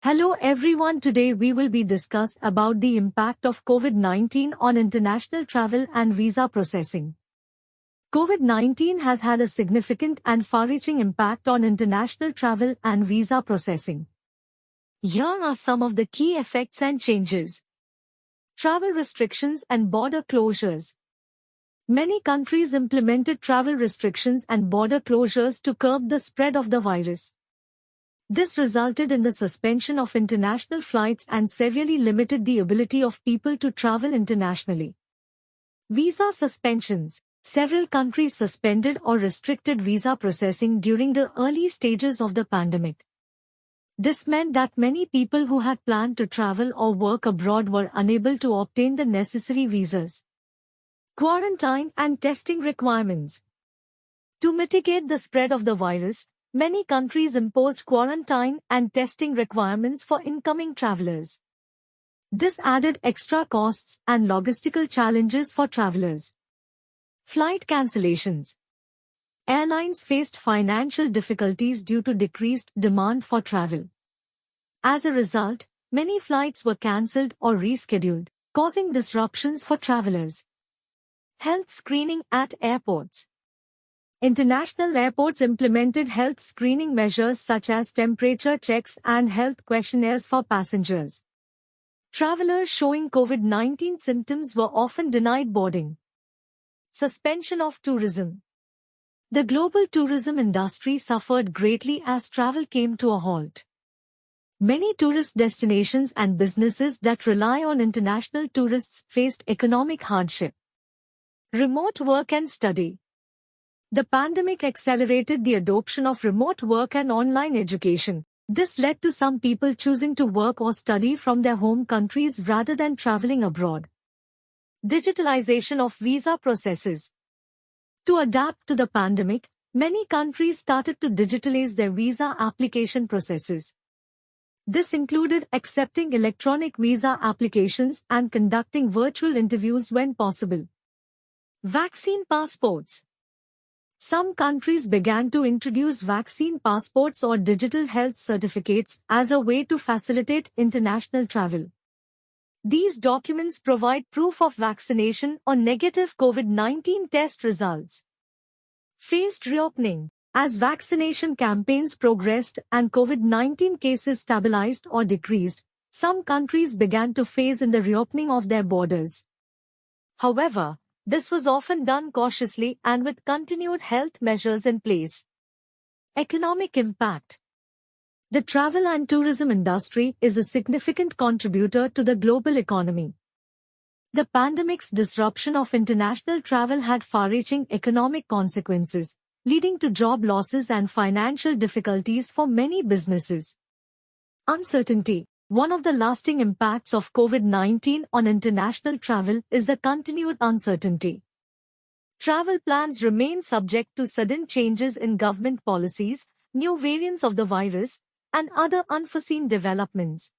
Hello everyone, today we will be discuss about the impact of COVID-19 on international travel and visa processing. COVID-19 has had a significant and far-reaching impact on international travel and visa processing. Here are some of the key effects and changes. Travel restrictions and border closures. Many countries implemented travel restrictions and border closures to curb the spread of the virus. This resulted in the suspension of international flights and severely limited the ability of people to travel internationally. Visa suspensions. Several countries suspended or restricted visa processing during the early stages of the pandemic. This meant that many people who had planned to travel or work abroad were unable to obtain the necessary visas. Quarantine and testing requirements. To mitigate the spread of the virus, many countries imposed quarantine and testing requirements for incoming travelers. This added extra costs and logistical challenges for travelers. Flight cancellations. Airlines faced financial difficulties due to decreased demand for travel. As a result, many flights were cancelled or rescheduled, causing disruptions for travelers. Health screening at airports. International airports implemented health screening measures such as temperature checks and health questionnaires for passengers. Travelers showing COVID-19 symptoms were often denied boarding. Suspension of tourism. The global tourism industry suffered greatly as travel came to a halt. Many tourist destinations and businesses that rely on international tourists faced economic hardship. Remote work and study. The pandemic accelerated the adoption of remote work and online education. This led to some people choosing to work or study from their home countries rather than traveling abroad. Digitalization of visa processes. To adapt to the pandemic, many countries started to digitalize their visa application processes. This included accepting electronic visa applications and conducting virtual interviews when possible. Vaccine passports. Some countries began to introduce vaccine passports or digital health certificates as a way to facilitate international travel. These documents provide proof of vaccination or negative COVID-19 test results. Phased reopening. As vaccination campaigns progressed and COVID-19 cases stabilized or decreased, some countries began to phase in the reopening of their borders. However, this was often done cautiously and with continued health measures in place. Economic impact. The travel and tourism industry is a significant contributor to the global economy. The pandemic's disruption of international travel had far-reaching economic consequences, leading to job losses and financial difficulties for many businesses. Uncertainty. One of the lasting impacts of COVID-19 on international travel is the continued uncertainty. Travel plans remain subject to sudden changes in government policies, new variants of the virus, and other unforeseen developments.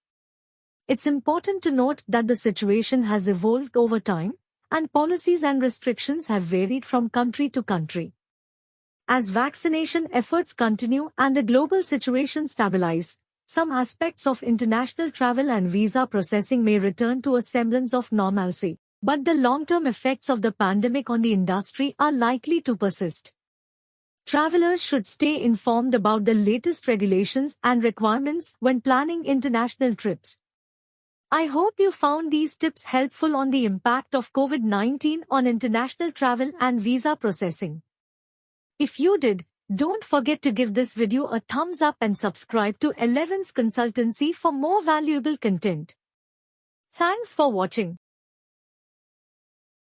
It's important to note that the situation has evolved over time, and policies and restrictions have varied from country to country. As vaccination efforts continue and the global situation stabilizes, some aspects of international travel and visa processing may return to a semblance of normalcy, but the long-term effects of the pandemic on the industry are likely to persist. Travelers should stay informed about the latest regulations and requirements when planning international trips. I hope you found these tips helpful on the impact of COVID-19 on international travel and visa processing. If you did, don't forget to give this video a thumbs up and subscribe to Elevance Consultancy for more valuable content. Thanks for watching.